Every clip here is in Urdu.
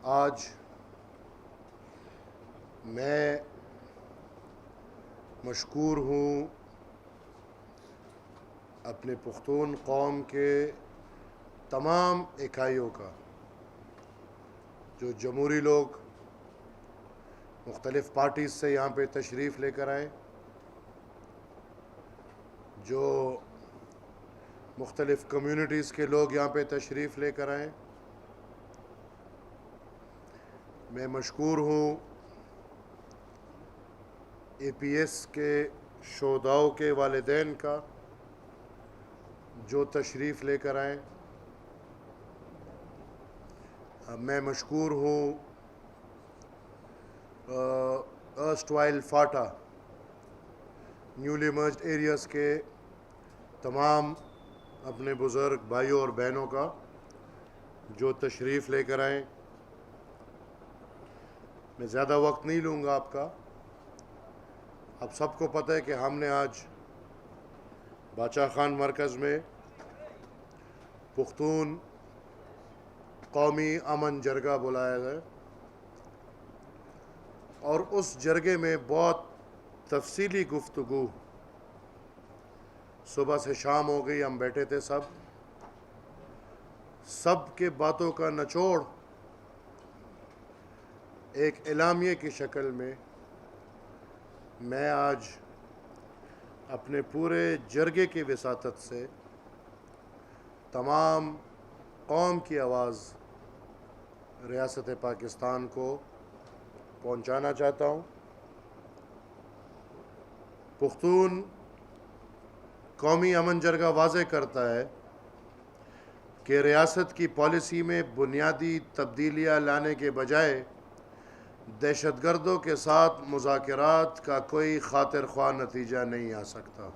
آج میں مشکور ہوں اپنے پختون قوم کے تمام اکائیوں کا، جو جمہوری لوگ مختلف پارٹیز سے یہاں پہ تشریف لے کر آئے، جو مختلف کمیونٹیز کے لوگ یہاں پہ تشریف لے کر آئے۔ میں مشکور ہوں اے پی ایس کے شہداؤں کے والدین کا جو تشریف لے کر آئے۔ میں مشکور ہوں ارسٹوائل فاٹا نیولی مرجڈ ایریاز کے تمام اپنے بزرگ بھائیوں اور بہنوں کا جو تشریف لے کر آئیں۔ میں زیادہ وقت نہیں لوں گا آپ کا۔ اب سب کو پتہ ہے کہ ہم نے آج باچا خان مرکز میں پختون قومی امن جرگہ بلایا ہے، اور اس جرگے میں بہت تفصیلی گفتگو صبح سے شام ہو گئی، ہم بیٹھے تھے سب کے باتوں کا نچوڑ ایک اعلامیے کی شکل میں آج اپنے پورے جرگے کی وساطت سے تمام قوم کی آواز ریاست پاکستان کو پہنچانا چاہتا ہوں۔ پختون قومی امن جرگہ واضح کرتا ہے کہ ریاست کی پالیسی میں بنیادی تبدیلیاں لانے کے بجائے دہشت گردوں کے ساتھ مذاکرات کا کوئی خاطر خواہ نتیجہ نہیں آ سکتا۔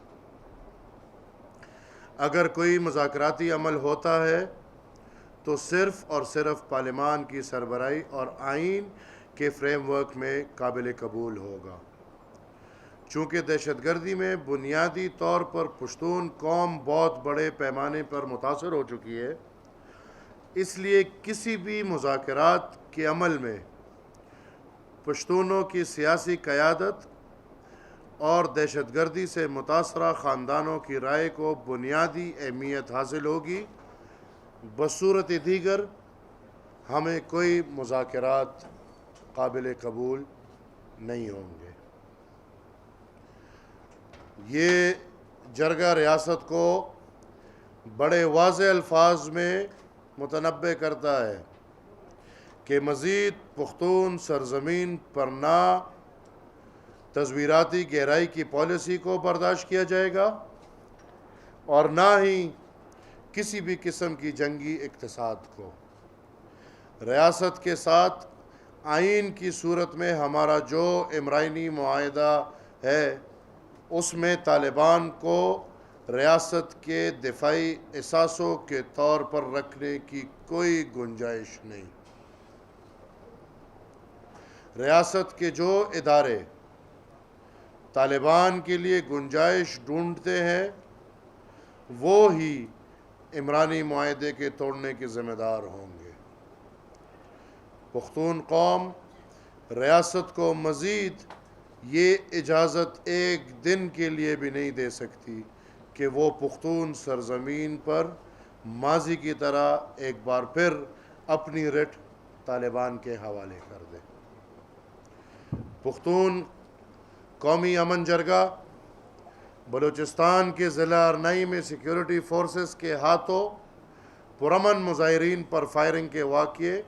اگر کوئی مذاکراتی عمل ہوتا ہے تو صرف اور صرف پارلیمان کی سربراہی اور آئین کے فریم ورک میں قابل قبول ہوگا۔ چونکہ دہشت گردی میں بنیادی طور پر پشتون قوم بہت بڑے پیمانے پر متاثر ہو چکی ہے، اس لیے کسی بھی مذاکرات کے عمل میں پشتونوں کی سیاسی قیادت اور دہشت گردی سے متاثرہ خاندانوں کی رائے کو بنیادی اہمیت حاصل ہوگی۔ بصورت دیگر ہمیں کوئی مذاکرات قابل قبول نہیں ہوں گے۔ یہ جرگہ ریاست کو بڑے واضح الفاظ میں متنبع کرتا ہے کہ مزید پختون سرزمین پر نہ تصویراتی گہرائی کی پالیسی کو برداشت کیا جائے گا اور نہ ہی کسی بھی قسم کی جنگی اقتصاد کو۔ ریاست کے ساتھ آئین کی صورت میں ہمارا جو امرائنی معاہدہ ہے، اس میں طالبان کو ریاست کے دفاعی اثاثوں کے طور پر رکھنے کی کوئی گنجائش نہیں۔ ریاست کے جو ادارے طالبان کے لیے گنجائش ڈھونڈتے ہیں وہ ہی عمرانی معاہدے کے توڑنے کے ذمہ دار ہوں گے۔ پختون قوم ریاست کو مزید یہ اجازت ایک دن کے لیے بھی نہیں دے سکتی کہ وہ پختون سرزمین پر ماضی کی طرح ایک بار پھر اپنی رٹ طالبان کے حوالے کر دے۔ پختون قومی امن جرگہ بلوچستان کے ضلع ارنائی میں سیکیورٹی فورسز کے ہاتھوں پرامن مظاہرین پر فائرنگ کے واقعے،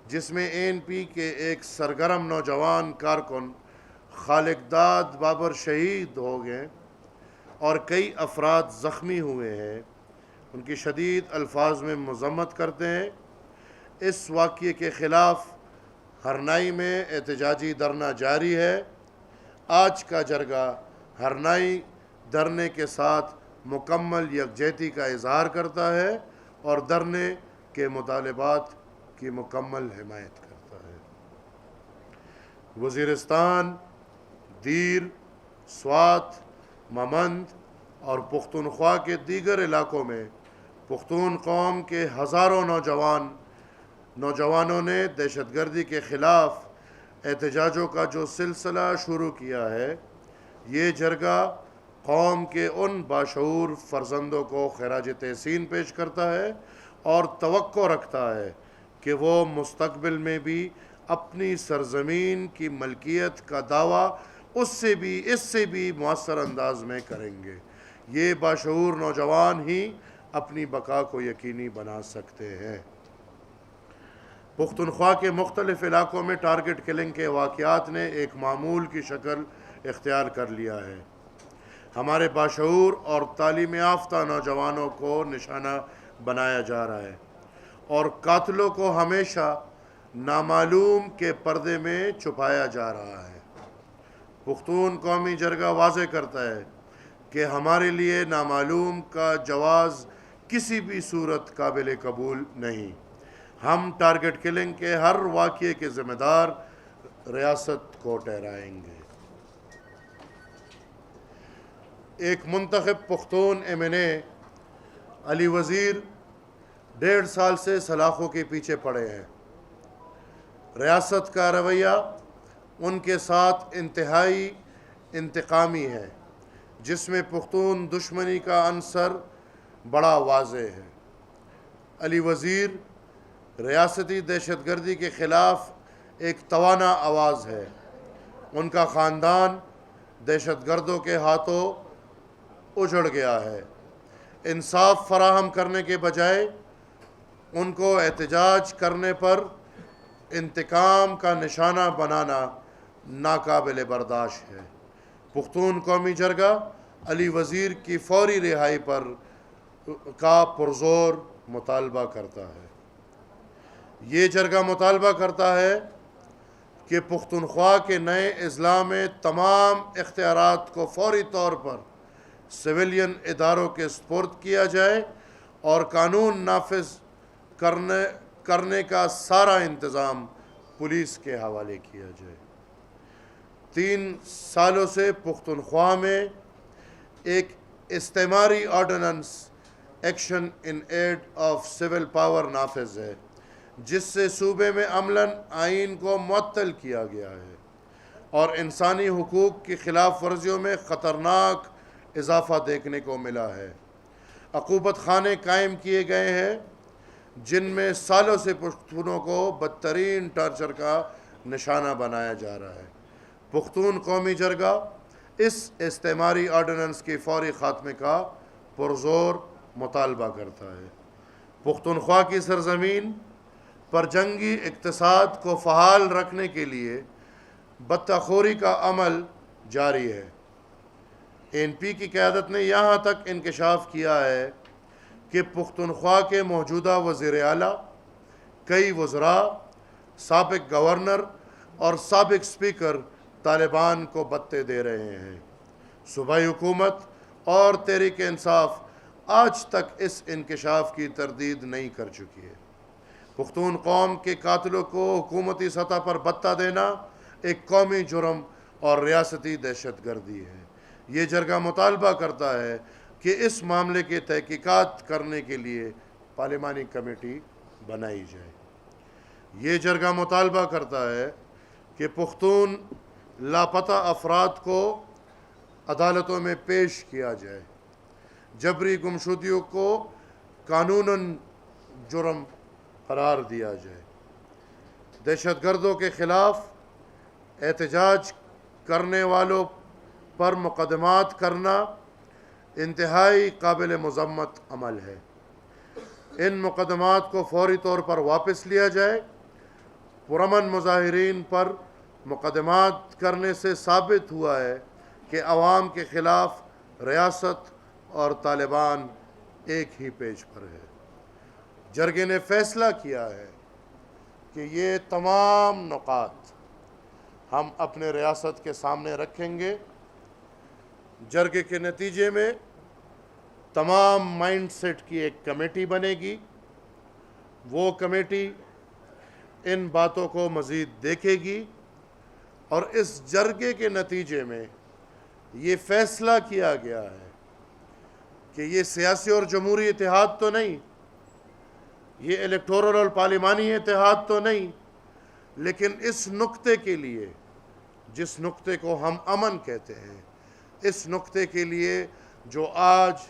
جس میں اے این پی کے ایک سرگرم نوجوان کارکن خالق داد بابر شہید ہو گئے اور کئی افراد زخمی ہوئے ہیں، ان کی شدید الفاظ میں مذمت کرتے ہیں۔ اس واقعے کے خلاف ہرنائی میں احتجاجی دھرنا جاری ہے۔ آج کا جرگہ ہرنائی دھرنے کے ساتھ مکمل یکجہتی کا اظہار کرتا ہے اور دھرنے کے مطالبات کی مکمل حمایت کرتا ہے۔ وزیرستان، دیر، سوات، ممند اور پختونخوا کے دیگر علاقوں میں پختون قوم کے ہزاروں نوجوان نوجوانوں نے دہشت گردی کے خلاف احتجاجوں کا جو سلسلہ شروع کیا ہے، یہ جرگہ قوم کے ان باشعور فرزندوں کو خراج تحسین پیش کرتا ہے اور توقع رکھتا ہے کہ وہ مستقبل میں بھی اپنی سرزمین کی ملکیت کا دعویٰ اس سے بھی مؤثر انداز میں کریں گے۔ یہ باشعور نوجوان ہی اپنی بقا کو یقینی بنا سکتے ہیں۔ پختونخوا کے مختلف علاقوں میں ٹارگٹ کلنگ کے واقعات نے ایک معمول کی شکل اختیار کر لیا ہے۔ ہمارے باشعور اور تعلیم یافتہ نوجوانوں کو نشانہ بنایا جا رہا ہے اور قاتلوں کو ہمیشہ نامعلوم کے پردے میں چھپایا جا رہا ہے۔ پختون قومی جرگہ واضح کرتا ہے کہ ہمارے لیے نامعلوم کا جواز کسی بھی صورت قابل قبول نہیں۔ ہم ٹارگٹ کلنگ کے ہر واقعے کے ذمہ دار ریاست کو ٹھہرائیں گے۔ ایک منتخب پختون MNA علی وزیر 1.5 سال سے سلاخوں کے پیچھے پڑے ہیں۔ ریاست کا رویہ ان کے ساتھ انتہائی انتقامی ہے، جس میں پختون دشمنی کا عنصر بڑا واضح ہے۔ علی وزیر ریاستی دہشت گردی کے خلاف ایک توانا آواز ہے۔ ان کا خاندان دہشت گردوں کے ہاتھوں اجڑ گیا ہے۔ انصاف فراہم کرنے کے بجائے ان کو احتجاج کرنے پر انتقام کا نشانہ بنانا ناقابل برداشت ہے۔ پختون قومی جرگہ علی وزیر کی فوری رہائی کا پرزور مطالبہ کرتا ہے۔ یہ جرگہ مطالبہ کرتا ہے کہ پختونخوا کے نئے اضلاع میں تمام اختیارات کو فوری طور پر سویلین اداروں کے سپرد کیا جائے اور قانون نافذ کرنے کا سارا انتظام پولیس کے حوالے کیا جائے۔ 3 سالوں سے پختونخوا میں ایک استعماری ordinance action in aid of civil power نافذ ہے، جس سے صوبے میں عملاً آئین کو معطل کیا گیا ہے اور انسانی حقوق کی خلاف ورزیوں میں خطرناک اضافہ دیکھنے کو ملا ہے۔ عقوبت خانے قائم کیے گئے ہیں جن میں سالوں سے پختونوں کو بدترین ٹارچر کا نشانہ بنایا جا رہا ہے۔ پختون قومی جرگہ اس استعماری آرڈیننس کے فوری خاتمے کا پرزور مطالبہ کرتا ہے۔ پختونخوا کی سرزمین پر جنگی اقتصاد کو فعال رکھنے کے لیے بتخوری کا عمل جاری ہے۔ ANP کی قیادت نے یہاں تک انکشاف کیا ہے کہ پختونخوا کے موجودہ وزیر اعلیٰ، کئی وزراء، سابق گورنر اور سابق اسپیکر طالبان کو بتیں دے رہے ہیں۔ صوبائی حکومت اور تحریک انصاف آج تک اس انکشاف کی تردید نہیں کر چکی ہے۔ پختون قوم کے قاتلوں کو حکومتی سطح پر بتہ دینا ایک قومی جرم اور ریاستی دہشت گردی ہے۔ یہ جرگہ مطالبہ کرتا ہے کہ اس معاملے کی تحقیقات کرنے کے لیے پارلیمانی کمیٹی بنائی جائے۔ یہ جرگہ مطالبہ کرتا ہے کہ پختون لاپتہ افراد کو عدالتوں میں پیش کیا جائے، جبری گمشدگیوں کو قانوناً جرم قرار دیا جائے، دہشت گردوں کے خلاف احتجاج کرنے والوں پر مقدمات کرنا انتہائی قابل مذمت عمل ہے۔ ان مقدمات کو فوری طور پر واپس لیا جائے۔ پرامن مظاہرین پر مقدمات کرنے سے ثابت ہوا ہے کہ عوام کے خلاف ریاست اور طالبان ایک ہی پیج پر ہے۔ جرگے نے فیصلہ کیا ہے کہ یہ تمام نکات ہم اپنے ریاست کے سامنے رکھیں گے۔ جرگے کے نتیجے میں تمام مائنڈ سیٹ کی ایک کمیٹی بنے گی۔ وہ کمیٹی ان باتوں کو مزید دیکھے گی اور اس جرگے کے نتیجے میں یہ فیصلہ کیا گیا ہے کہ یہ سیاسی اور جمہوری اتحاد تو نہیں، یہ الیکٹورل اور پارلیمانی اتحاد تو نہیں، لیکن اس نقطے کے لیے، جس نقطے کو ہم امن کہتے ہیں، اس نقطے کے لیے جو آج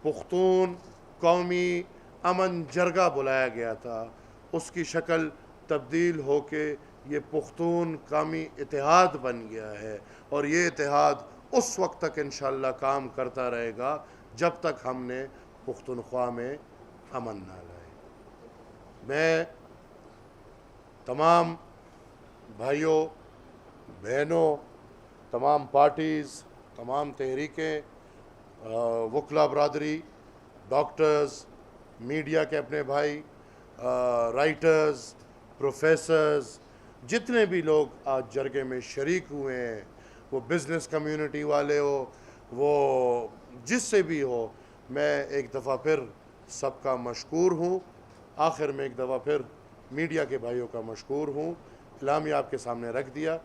پختون قومی امن جرگہ بلایا گیا تھا، اس کی شکل تبدیل ہو کے یہ پختون قومی اتحاد بن گیا ہے، اور یہ اتحاد اس وقت تک انشاءاللہ کام کرتا رہے گا جب تک ہم نے پختونخوا میں امن نہ لائے۔ میں تمام بھائیوں، بہنوں، تمام پارٹیز، تمام تحریکیں، وکلا برادری، ڈاکٹرز، میڈیا کے اپنے بھائی، رائٹرز، پروفیسرز، جتنے بھی لوگ آج جرگے میں شریک ہوئے ہیں، وہ بزنس کمیونٹی والے ہو، وہ جس سے بھی ہو، میں ایک دفعہ پھر سب کا مشکور ہوں۔ آخر میں ایک دفعہ پھر میڈیا کے بھائیوں کا مشکور ہوں۔ اعلامیہ آپ کے سامنے رکھ دیا۔